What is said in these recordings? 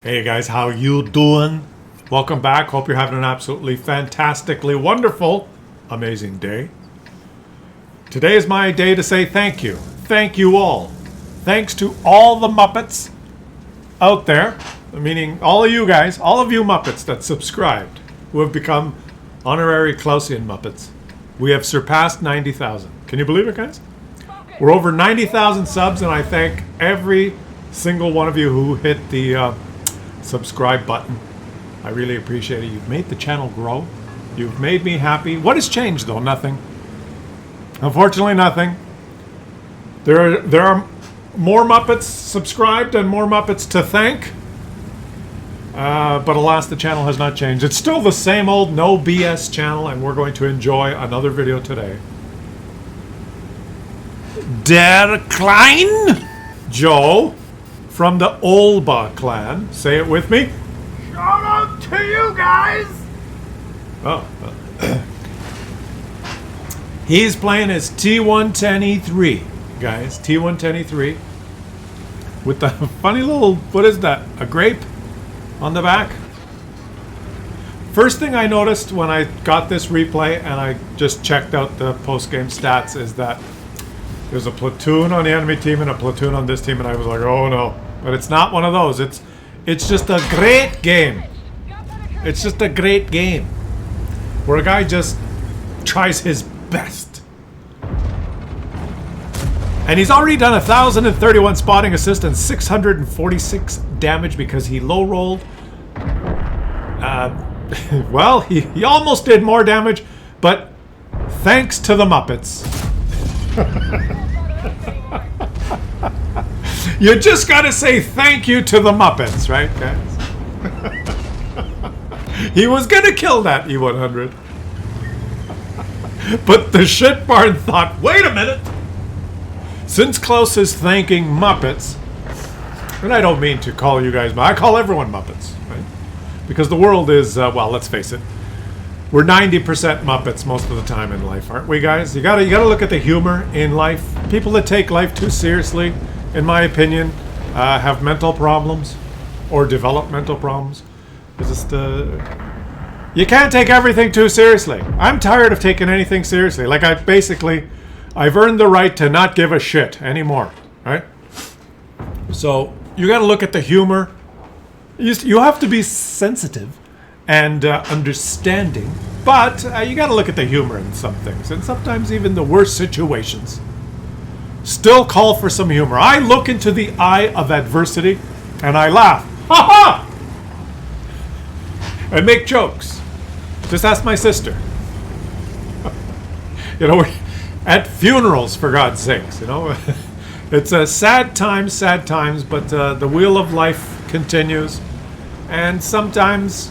Hey guys, how you doing? Welcome back. Hope you're having an absolutely fantastically wonderful, amazing day. Today is my day to say thank you. Thank you all. Thanks to all the Muppets out there, meaning all of you guys, all of you Muppets that subscribed, who have become honorary Clausian Muppets. We have surpassed 90,000. Can you believe it, guys? We're over 90,000 subs, and I thank every single one of you who hit the subscribe button. I really appreciate it. You've made the channel grow. You've made me happy. What has changed though? Nothing. Unfortunately, nothing. There are more Muppets subscribed and more Muppets to thank. But alas, the channel has not changed. It's still the same old no BS channel, and we're going to enjoy another video today. Der Klein Joe from the Olba clan. Say it with me. Shout out to you guys! Oh. He's playing his T110E3, guys. T110E3. With the funny little, what is that? A grape on the back? First thing I noticed when I got this replay and I just checked out the post-game stats is that there's a platoon on the enemy team and a platoon on this team, and I was like, oh no. But it's not one of those. It's just a great game. It's just a great game where a guy just tries his best. And he's already done 1,031 spotting assists and 646 damage because he low rolled. Well, he almost did more damage, but thanks to the Muppets. You just gotta say thank you to the Muppets, right, guys? He was gonna kill that E100. But the shit barn thought, wait a minute! Since Klaus is thanking Muppets, and I don't mean to call you guys, I call everyone Muppets, right? Because the world is, well, let's face it, we're 90% Muppets most of the time in life, aren't we, guys? You gotta look at the humor in life. People that take life too seriously, in my opinion, have mental problems or developmental problems. It's just, you can't take everything too seriously. I'm tired of taking anything seriously. Like I've earned the right to not give a shit anymore, right? So you got to look at the humor. You have to be sensitive and understanding, but you got to look at the humor in some things, and sometimes even the worst situations still call for some humor. I look into the eye of adversity and I laugh. Ha ha! I make jokes. Just ask my sister. You know, at funerals, for God's sakes, you know. It's a sad times, but the wheel of life continues. And sometimes,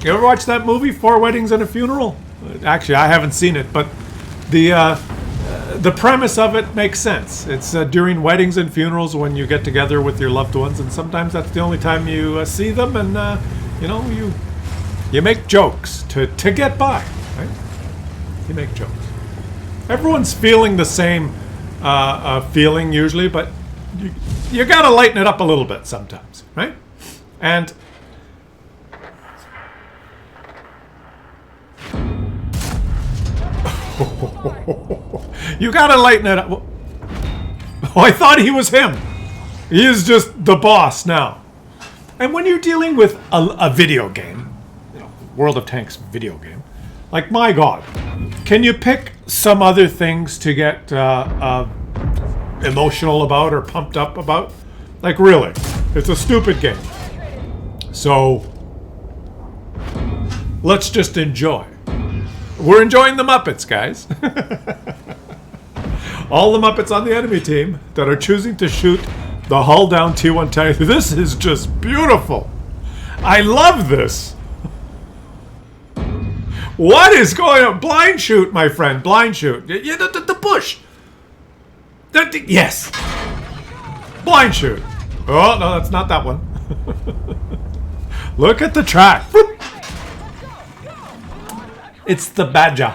you ever watch that movie, 4 Weddings and a Funeral? Actually, I haven't seen it, but the premise of it makes sense. It's during weddings and funerals when you get together with your loved ones, and sometimes that's the only time you see them, and you know, you make jokes to get by, right? You make jokes. Everyone's feeling the same feeling usually, but you gotta lighten it up a little bit sometimes, right? And you gotta lighten it up. Oh, I thought he was him. He is just the boss now. And when you're dealing with a video game, you know, World of Tanks video game, like, my God, can you pick some other things to get emotional about or pumped up about? Like, really, it's a stupid game. So let's just enjoy. We're enjoying the Muppets, guys. All the Muppets on the enemy team that are choosing to shoot the hull down T110. This is just beautiful. I love this. What is going on? Blind shoot, my friend. Blind shoot. The bush. Yes. Blind shoot. Oh, no, that's not that one. Look at the track. It's the Badger.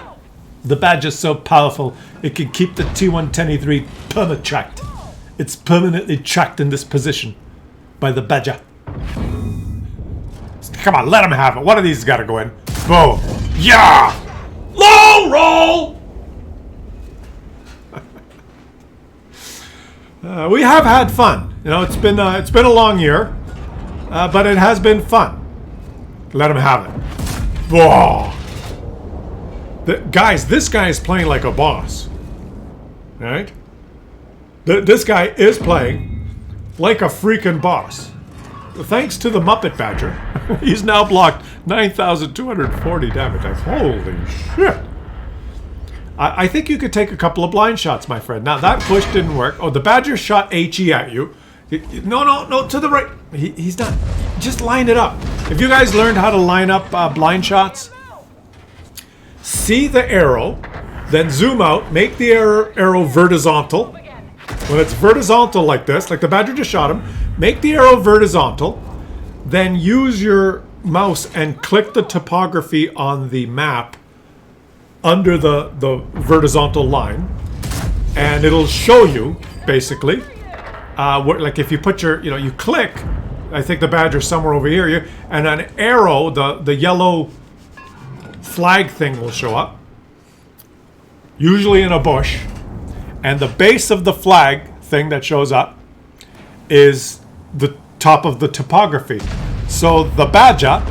The Badger's so powerful, it can keep the T110E3 perma-tracked. It's permanently tracked in this position by the Badger. Come on, let him have it. One of these has got to go in. Boom. Yeah! Low roll! We have had fun. You know, it's been a long year, but it has been fun. Let him have it. Whoa! Guys, this guy is playing like a boss. All right? This guy is playing like a freaking boss. Thanks to the Muppet Badger, he's now blocked 9,240 damage. Holy shit! I think you could take a couple of blind shots, my friend. Now, that push didn't work. Oh, the Badger shot HE at you. No, to the right. He's not. Just line it up. If you guys learned how to line up blind shots, see the arrow, then zoom out, make the arrow vertical. When it's vertical like this, like the Badger just shot him, make the arrow vertical, then use your mouse and click the topography on the map under the vertical line, and it'll show you, basically, like if you put your, you click, I think the Badger's somewhere over here, and an arrow, the yellow flag thing will show up, usually in a bush, and the base of the flag thing that shows up is the top of the topography. So the Badger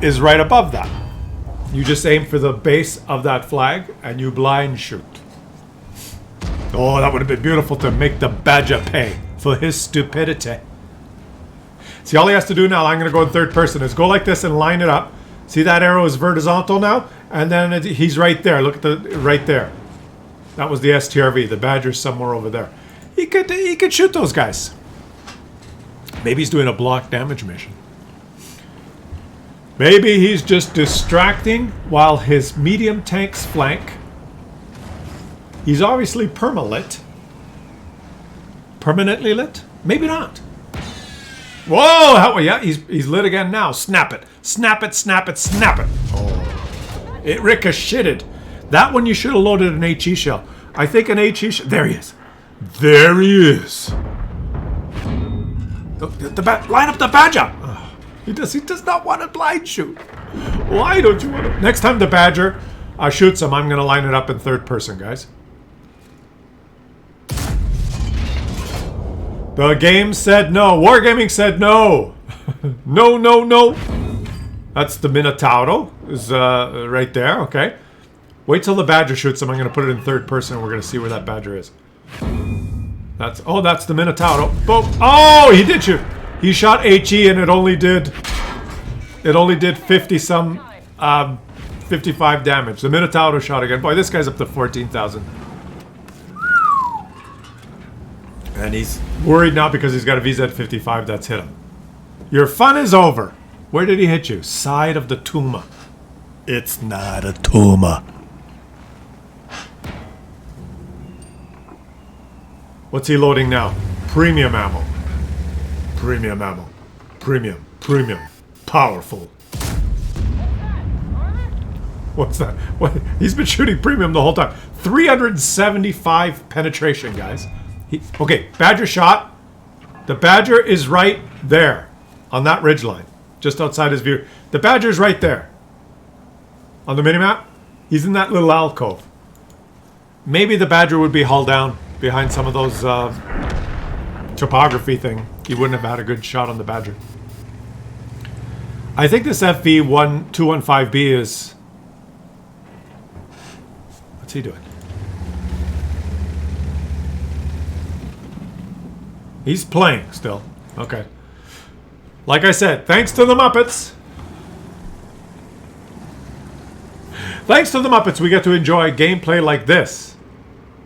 is right above that. You just aim for the base of that flag and you blind shoot. Oh, that would have been beautiful to make the Badger pay for his stupidity. See, all he has to do now, I'm going to go in third person, is go like this and line it up. See that arrow is vertical now? And then he's right there. Look at the right there. That was the STRV. The Badger's somewhere over there. He could shoot those guys. Maybe he's doing a block damage mission. Maybe he's just distracting while his medium tanks flank. He's obviously perma-lit. Permanently lit? Maybe not. Whoa! Yeah, he's lit again now. Snap it. Snap it, snap it, snap it. Oh. It ricocheted. That one you should have loaded an HE shell. I think an HE shell... There he is. There he is. Line up the Badger. Oh, he does not want to blind shoot. Why don't you want to... Next time the Badger shoots him, I'm going to line it up in third person, guys. The game said no. Wargaming said no. No. That's the Minotauro. Is right there, okay. Wait till the Badger shoots him. I'm going to put it in third person and we're going to see where that Badger is. That's the Minotauro. Boom. Oh, he did shoot. He shot HE and it only did 50 some 55 damage. The Minotauro shot again. Boy, this guy's up to 14,000. And he's worried now because he's got a VZ55 that's hit him. Your fun is over. Where did he hit you? Side of the tumor. It's not a tumor. What's he loading now? Premium ammo. Premium ammo. Premium. Powerful. What's that? What? He's been shooting premium the whole time. 375 penetration, guys. Okay, Badger shot. The Badger is right there on that ridgeline, just outside his view. The Badger's right there on the minimap. He's in that little alcove. Maybe the Badger would be hull down behind some of those topography thing. He wouldn't have had a good shot on the Badger. I think this FV1215B is... What's he doing? He's playing still. Okay. Like I said, thanks to the Muppets. Thanks to the Muppets, we get to enjoy gameplay like this.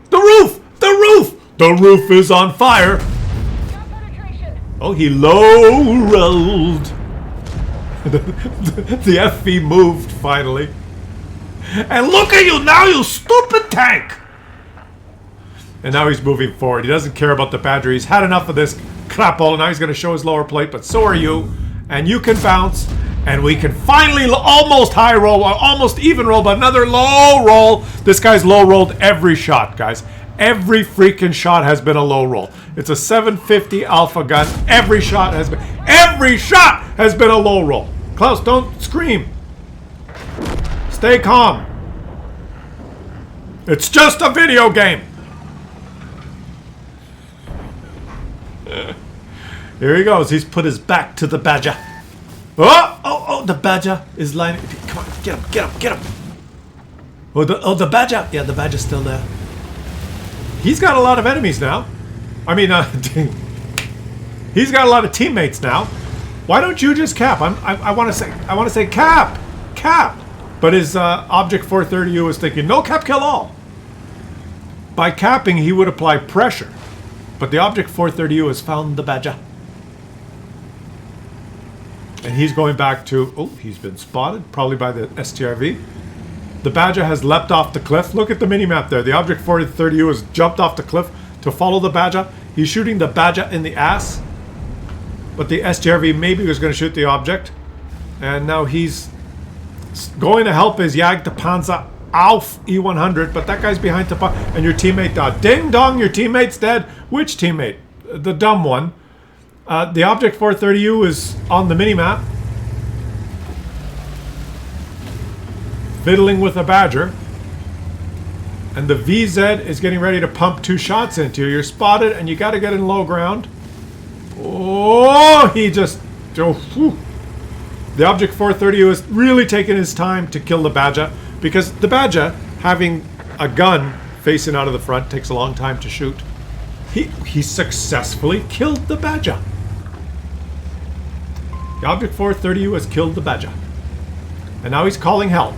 The roof! The roof! The roof is on fire! Oh, he low-rolled. The FV moved, finally. And look at you now, you stupid tank! And now he's moving forward. He doesn't care about the Badger. He's had enough of this crap all, and now he's going to show his lower plate, but so are you. And you can bounce, and we can finally almost high roll, or almost even roll, but another low roll. This guy's low rolled every shot, guys. Every freaking shot has been a low roll. It's a 750 alpha gun. Every shot has been a low roll. Klaus, don't scream. Stay calm. It's just a video game. Here he goes. He's put his back to the badger. Oh, the badger is lining. Come on, get him. Oh, the badger. Yeah, the badger's still there. He's got a lot of enemies now. I mean, he's got a lot of teammates now. Why don't you just cap? I want to say cap. But his Object 430U was thinking, no cap, kill all. By capping, he would apply pressure. But the Object 430U has found the badger. And he's going back to... Oh, he's been spotted, probably by the STRV. The badger has leapt off the cliff. Look at the minimap there. The Object 430U has jumped off the cliff to follow the badger. He's shooting the badger in the ass. But the STRV maybe was going to shoot the object. And now he's going to help his Jagdpanzer auf E100. But that guy's behind the... And your teammate died. Ding dong, your teammate's dead. Which teammate? The dumb one. The Object 430U is on the minimap. Fiddling with a badger. And the VZ is getting ready to pump 2 shots into you. You're spotted and you got to get in low ground. Oh, he just... Oh, whew. The Object 430U is really taking his time to kill the badger. Because the badger, having a gun facing out of the front, takes a long time to shoot. He successfully killed the badger. The Object 430U has killed the badger. And now he's calling help.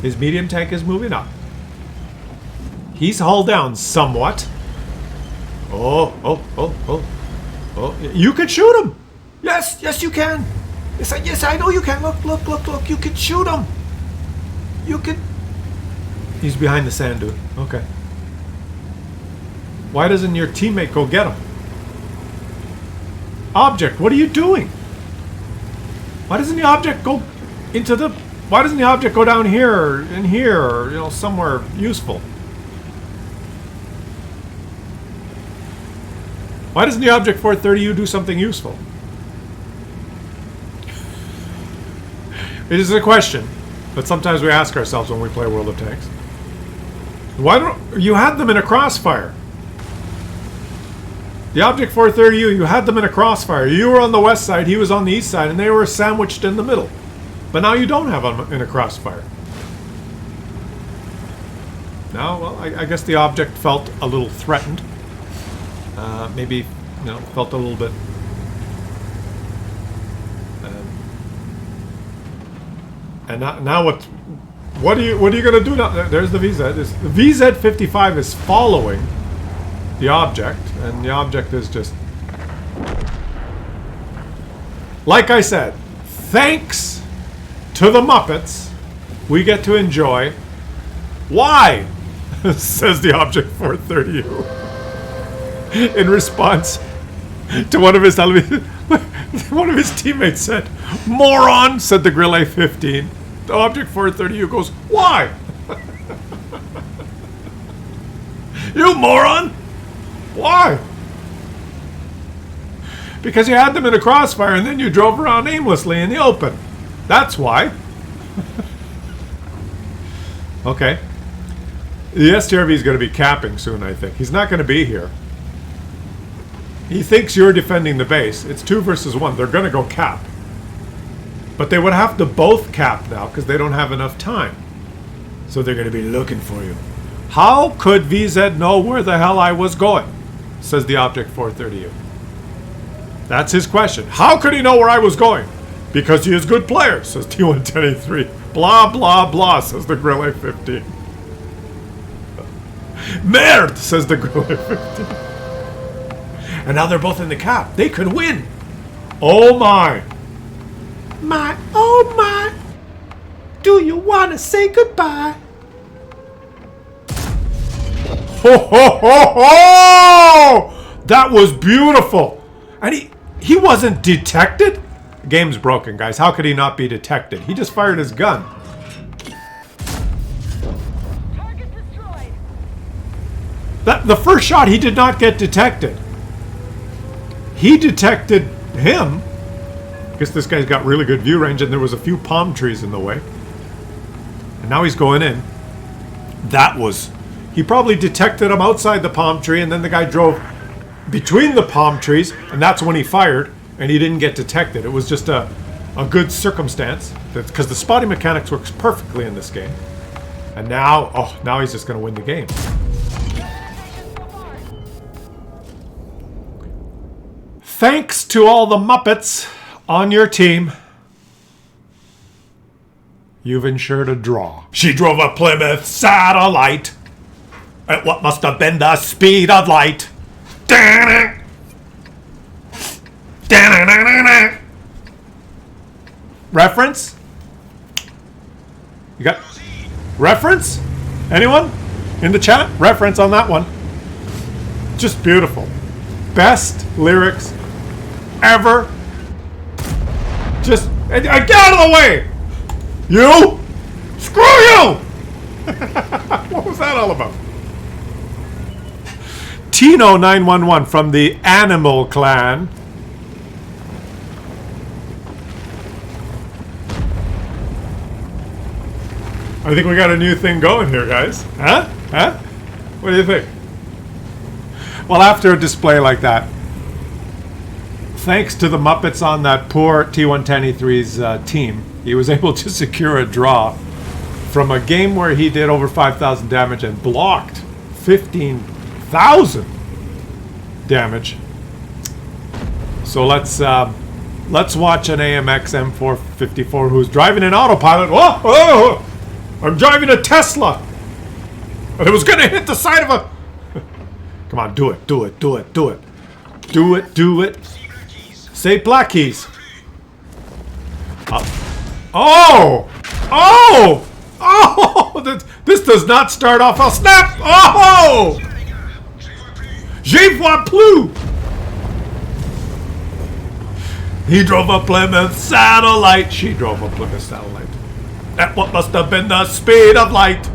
His medium tank is moving up. He's hull down somewhat. Oh. You can shoot him. Yes, you can. Yes, I know you can. Look. You can shoot him. You can. He's behind the sand dune. Okay. Why doesn't your teammate go get him? Object, what are you doing? Why doesn't the object go into the... Why doesn't the object go down here or in here or, somewhere useful? Why doesn't the Object 430U do something useful? It is a question that sometimes we ask ourselves when we play World of Tanks. Why don't... You had them in a crossfire. The Object 430U, you had them in a crossfire. You were on the west side, he was on the east side, and they were sandwiched in the middle. But now you don't have them in a crossfire. Now, well, I guess the object felt a little threatened. Maybe, felt a little bit... and now what are you going to do now? There's the VZ. The VZ-55 is following the object, and the object is just... Like I said, thanks to the Muppets, we get to enjoy... Why? Says the Object 430U. In response to one of his teammates said, "Moron," said the Grill A-15. The Object 430U goes, "Why?" "You moron! Why?" "Because you had them in a crossfire and then you drove around aimlessly in the open. That's why." Okay. The STRV is going to be capping soon, I think. He's not going to be here. He thinks you're defending the base. It's 2 versus 1. They're going to go cap. But they would have to both cap now because they don't have enough time. So they're going to be looking for you. How could VZ know where the hell I was going? Says the Object 430U. That's his question. How could he know where I was going? Because he is good player, says T110A3. Blah, blah, blah, says the Grill A-15. Merde, says the Grill A-15. And now they're both in the cap. They could win. Oh my. Oh my. Do you want to say goodbye? Ho ho ho ho! That was beautiful. And he wasn't detected? The game's broken, guys. How could he not be detected? He just fired his gun. Target destroyed. The first shot, he did not get detected. He detected him. I guess this guy's got really good view range, and there was a few palm trees in the way. And now he's going in. That was... He probably detected him outside the palm tree, and then the guy drove between the palm trees, and that's when he fired, and he didn't get detected. It was just a good circumstance, because the spotting mechanics works perfectly in this game. And now, oh, now he's just going to win the game. Thanks to all the Muppets on your team, you've ensured a draw. She drove a Plymouth Satellite at what must have been the speed of light. Reference? You got reference? Anyone in the chat? Reference on that one. Just beautiful. Best lyrics ever. Just get out of the way. You? Screw you! What was that all about? Tino 911 from the Animal Clan. I think we got a new thing going here, guys. Huh? Huh? What do you think? Well, after a display like that, thanks to the Muppets on that poor T110E3's team, he was able to secure a draw from a game where he did over 5,000 damage and blocked 15,000 damage. So let's watch an AMX M454 who's driving an autopilot. Whoa! Oh! I'm driving a Tesla! And it was gonna hit the side of a... Come on, do it, do it, do it, do it. Do it, do it. Say black keys. Oh! Oh! Oh! This does not start off. I'll snap! Oh! Je vois plus! He drove a Plymouth Satellite. She drove a Plymouth Satellite. At what must have been the speed of light.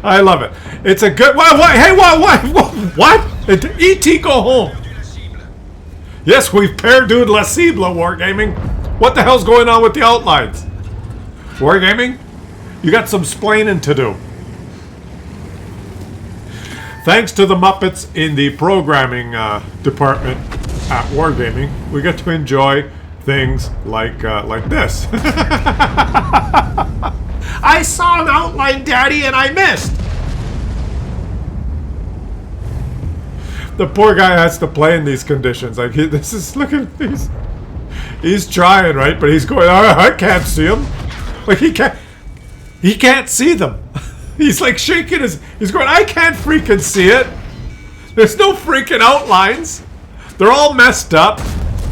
I love it. It's a good... What? Hey, what? E.T. go home. Yes, we've perdued La Cible, Wargaming. What the hell's going on with the outlines? Wargaming? You got some splaining to do. Thanks to the Muppets in the programming department at Wargaming, we get to enjoy things like this. I saw an outline, Daddy, and I missed. The poor guy has to play in these conditions. Like he's trying, right? But he's going, I can't see him. Like he can't see them. He's like shaking he's going, I can't freaking see it. There's no freaking outlines. They're all messed up.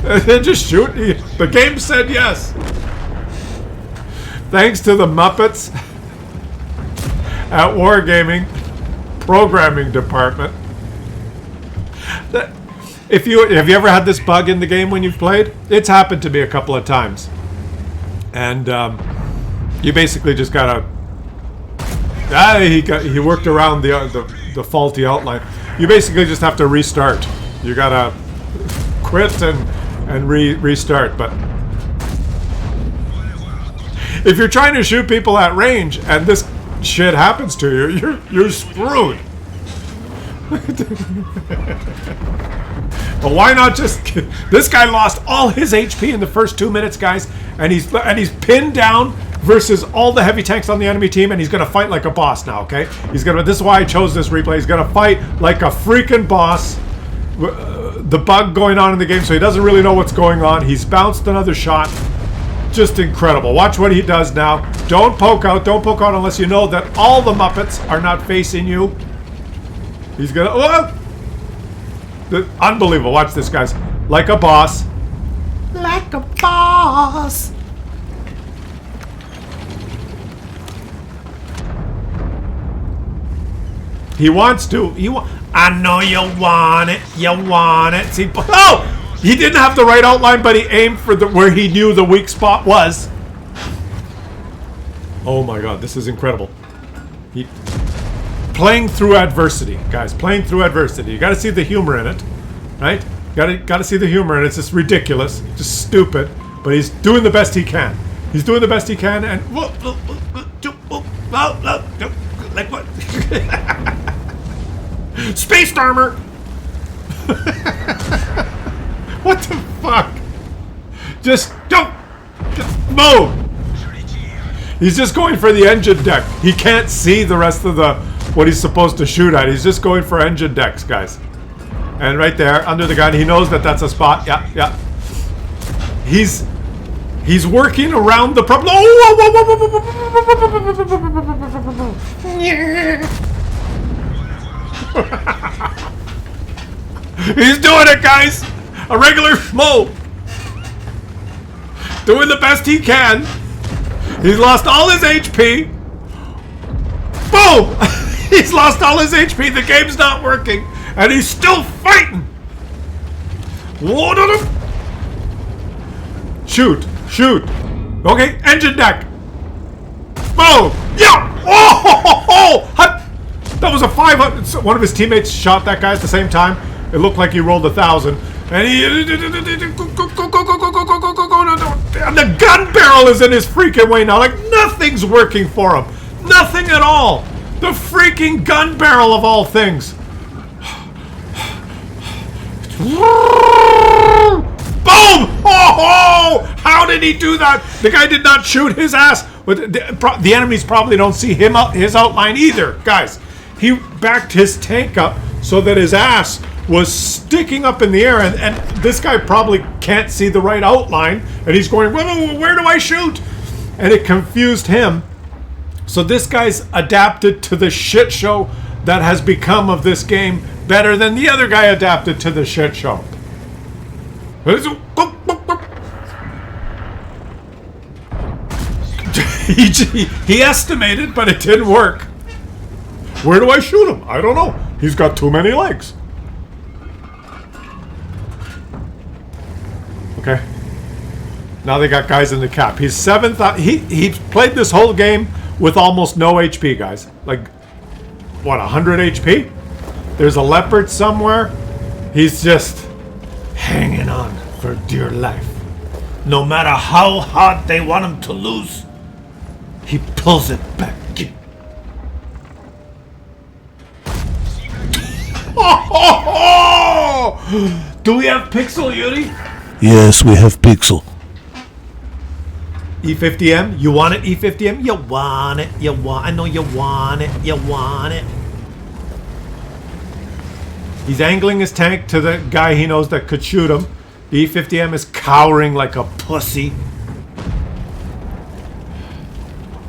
And then just shoot. The game said yes. Thanks to the Muppets at Wargaming programming department. Have you ever had this bug in the game when you've played? It's happened to me a couple of times. And you basically just gotta... he worked around the faulty outline. You basically just have to restart. You gotta quit and restart. But if you're trying to shoot people at range and this shit happens to you, you're screwed. But why not just... This guy lost all his HP in the first 2 minutes, guys, and he's pinned down versus all the heavy tanks on the enemy team, and he's gonna fight like a boss now, okay? This is why I chose this replay. He's gonna fight like a freaking boss. The bug going on in the game, so he doesn't really know what's going on. He's bounced another shot. Just incredible. Watch what he does now. Don't poke out unless you know that all the Muppets are not facing you. He's gonna... Oh! Unbelievable. Watch this, guys. Like a boss. Like a boss. He wants to. I know you want it. You want it. See, oh! He didn't have the right outline, but he aimed for where he knew the weak spot was. Oh my god, this is incredible. Playing through adversity, guys. Playing through adversity. You got to see the humor in it, right? Gotta see the humor, and it's just ridiculous, just stupid. But he's doing the best he can. He's doing the best he can, and like what? Space armor. What the fuck? Just move. He's just going for the engine deck. He can't see the rest of what he's supposed to shoot at. He's just going for engine decks, guys. And right there, under the gun, he knows that that's a spot. Yeah. He's working around the problem. He's doing it, guys. A regular schmo. Doing the best he can. He's lost all his HP. Boom! He's lost all his HP. The game's not working. And he's still fighting. Shoot. Okay, engine deck. Boom! Yeah! Oh! That was a 500. One of his teammates shot that guy at the same time. It looked like he rolled 1,000. And and the gun barrel is in his freaking way now. Like nothing's working for him. Nothing at all. The freaking gun barrel of all things. Boom! Oh! How did he do that? The guy did not shoot his ass. The enemies probably don't see his outline either, guys. He backed his tank up so that his ass was sticking up in the air, and this guy probably can't see the right outline, and he's going, where do I shoot? And it confused him. So this guy's adapted to the shit show that has become of this game better than the other guy adapted to the shit show. He estimated, but it didn't work. Where do I shoot him? I don't know. He's got too many legs. Okay. Now they got guys in the cap. He's 7th. He played this whole game with almost no HP, guys. Like, what, 100 HP? There's a leopard somewhere. He's just hanging on for dear life. No matter how hard they want him to lose, he pulls it back in. Do we have Pixel, Yuri? Yes, we have Pixel. E50M? You want it, E50M? You want it. I know you want it. You want it. He's angling his tank to the guy he knows that could shoot him. The E50M is cowering like a pussy.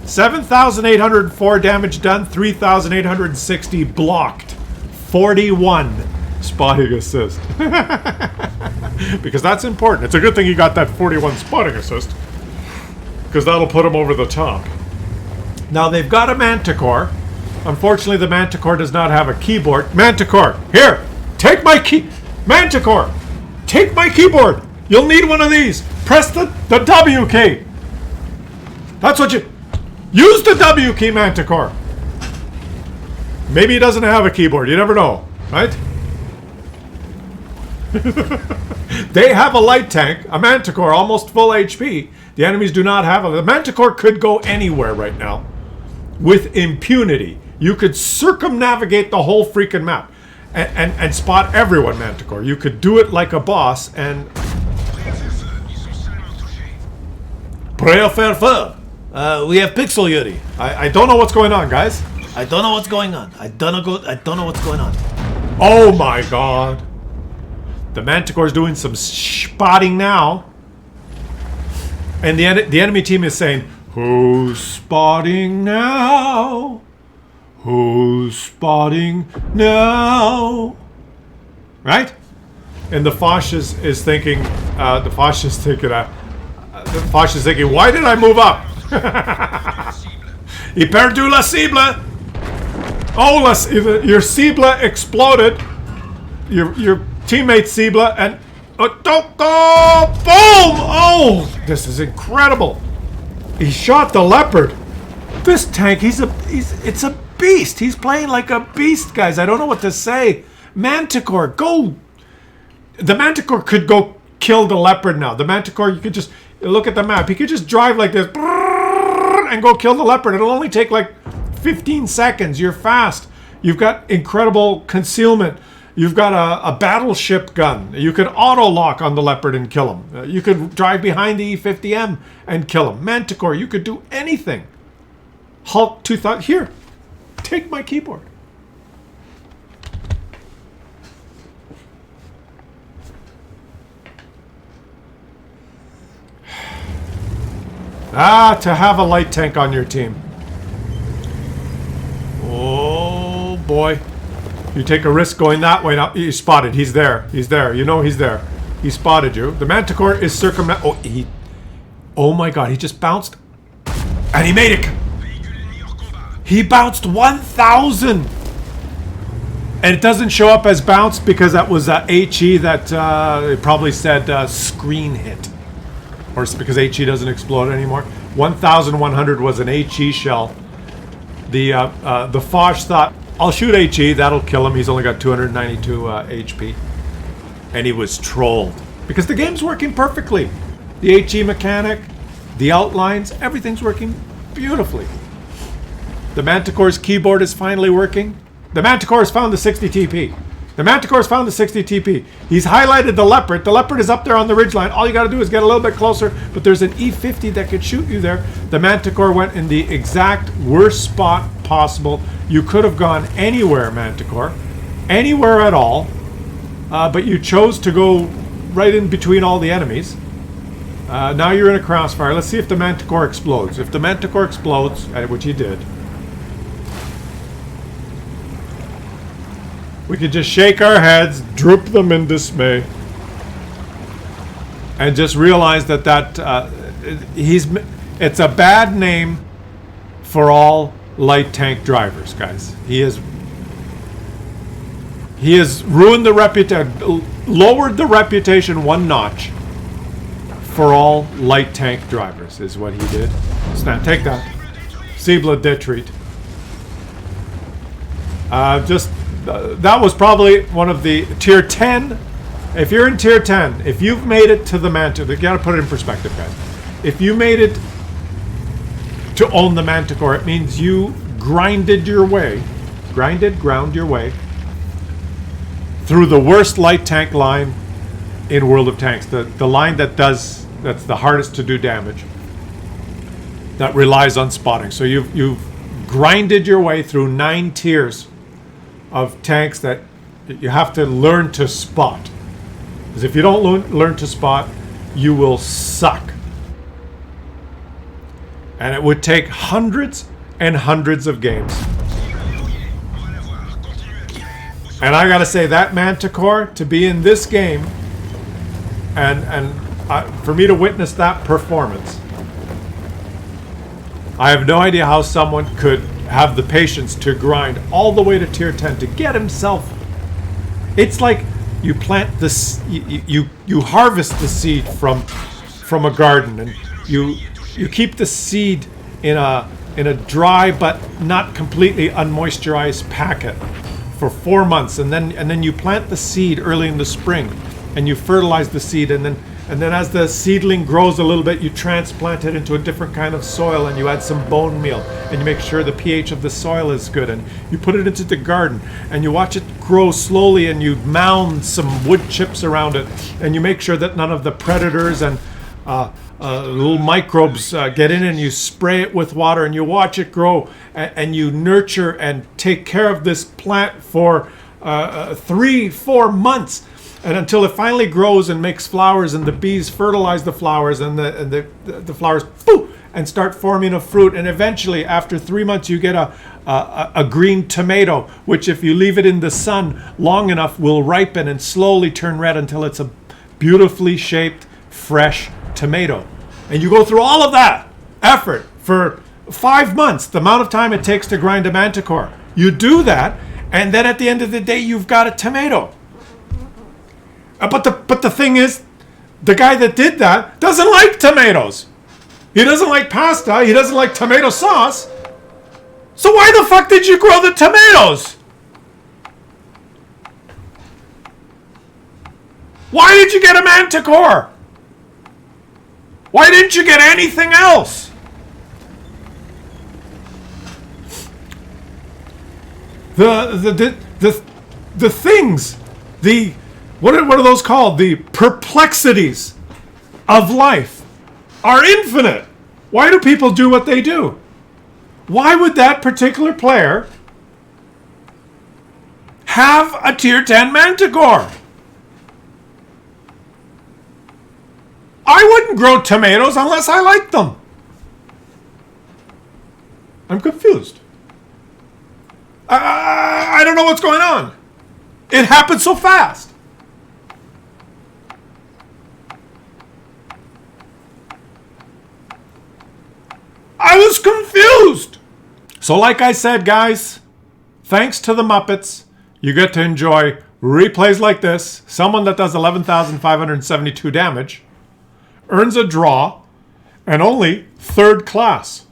7,804 damage done, 3,860 blocked. 41 spotting assist. Because that's important. It's a good thing you got that 41 spotting assist, because that'll put him over the top. Now they've got a Manticore. Unfortunately, the Manticore does not have a keyboard. Manticore, here, take my key. Manticore, take my keyboard. You'll need one of these. Press the W key. That's what you... Use the W key, Manticore. Maybe he doesn't have a keyboard. You never know, right? They have a light tank, a Manticore, almost full HP. The enemies do not have a... The Manticore could go anywhere right now with impunity. You could circumnavigate the whole freaking map and spot everyone, Manticore. You could do it like a boss and... Prêt faire feu. We have Pixel, Yuri. I don't know what's going on, guys. I don't know what's going on. I don't know what's going on. Oh my god. The Manticore's doing some spotting now. And the enemy team is saying, who's spotting now? Who's spotting now? Right? And the Foch is thinking, Foch is thinking, why did I move up? He perdu la cible. Oh, your cible exploded. Your teammate cible and don't go! Boom! Oh, this is incredible. He shot the leopard. This tank, it's a beast. He's playing like a beast, guys. I don't know what to say. Manticore, go. The Manticore could go kill the leopard now. The Manticore, you could just look at the map. He could just drive like this and go kill the leopard. It'll only take like 15 seconds. You're fast. You've got incredible concealment. You've got a battleship gun. You could auto-lock on the leopard and kill him. You could drive behind the E-50M and kill him. Manticore, you could do anything. Hulk 2000. Here, take my keyboard. To have a light tank on your team. Oh, boy. You take a risk going that way. Now, you spotted. He's there. He's there. You know he's there. He spotted you. The Manticore is circumvent... Oh, my God. He just bounced. And he made it. He bounced 1,000. And it doesn't show up as bounced because that was HE that it probably said screen hit. Or because HE doesn't explode anymore. 1,100 was an HE shell. The Foch thought, I'll shoot HE, that'll kill him. He's only got 292 HP. And he was trolled. Because the game's working perfectly. The HE mechanic, the outlines, everything's working beautifully. The Manticore's keyboard is finally working. The Manticore has found the 60 TP. The Manticore's found the 60 TP. He's highlighted the leopard. The leopard is up there on the ridgeline. All you got to do is get a little bit closer, but there's an E50 that could shoot you there. The Manticore went in the exact worst spot possible. You could have gone anywhere, Manticore. Anywhere at all. But you chose to go right in between all the enemies. Now you're in a crossfire. Let's see if the Manticore explodes. If the Manticore explodes, which he did, we could just shake our heads, droop them in dismay, and just realize that it's a bad name for all light tank drivers, guys. He has ruined the reputation, lowered the reputation one notch for all light tank drivers, is what he did. Snap, take that. Cible détruite. That was probably one of the tier 10. If you're in tier 10, if you've made it to the Manticore, you gotta put it in perspective, guys. If you made it to own the Manticore, it means you ground your way through the worst light tank line in World of Tanks. The line that's the hardest to do damage. That relies on spotting. So you've grinded your way through 9 tiers of tanks that you have to learn to spot. Because if you don't learn to spot, you will suck. And it would take hundreds and hundreds of games. And I gotta say, that Manticore, to be in this game, and for me to witness that performance, I have no idea how someone could have the patience to grind all the way to tier 10 to get himself. It's like you plant this, you harvest the seed from a garden, and you keep the seed in a dry but not completely unmoisturized packet for 4 months, and then you plant the seed early in the spring, and you fertilize the seed, and then as the seedling grows a little bit, you transplant it into a different kind of soil, and you add some bone meal, and you make sure the pH of the soil is good, and you put it into the garden, and you watch it grow slowly, and you mound some wood chips around it, and you make sure that none of the predators and little microbes get in, and you spray it with water, and you watch it grow, and you nurture and take care of this plant for 3-4 months, and until it finally grows and makes flowers, and the bees fertilize the flowers, and the flowers and start forming a fruit, and eventually after 3 months you get a green tomato, which if you leave it in the sun long enough will ripen and slowly turn red until it's a beautifully shaped fresh tomato. And you go through all of that effort for 5 months, the amount of time it takes to grind a Manticore. You do that, and then at the end of the day you've got a tomato. But the thing is, the guy that did that doesn't like tomatoes. He doesn't like pasta. He doesn't like tomato sauce. So why the fuck did you grow the tomatoes? Why did you get a Manticore? Why didn't you get anything else? The things, what are those called? The perplexities of life are infinite. Why do people do what they do? Why would that particular player have a tier 10 Manticore? I wouldn't grow tomatoes unless I liked them. I'm confused. I don't know what's going on. It happened so fast. I was confused. So like I said, guys, thanks to the Muppets, you get to enjoy replays like this. Someone that does 11,572 damage earns a draw and only third class.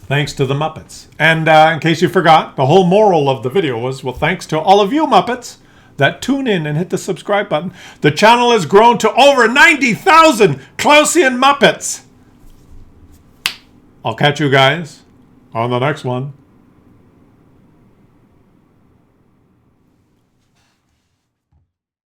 Thanks to the Muppets. And in case you forgot, the whole moral of the video was, well, thanks to all of you Muppets that tune in and hit the subscribe button. The channel has grown to over 90,000 Clausian Muppets. I'll catch you guys on the next one.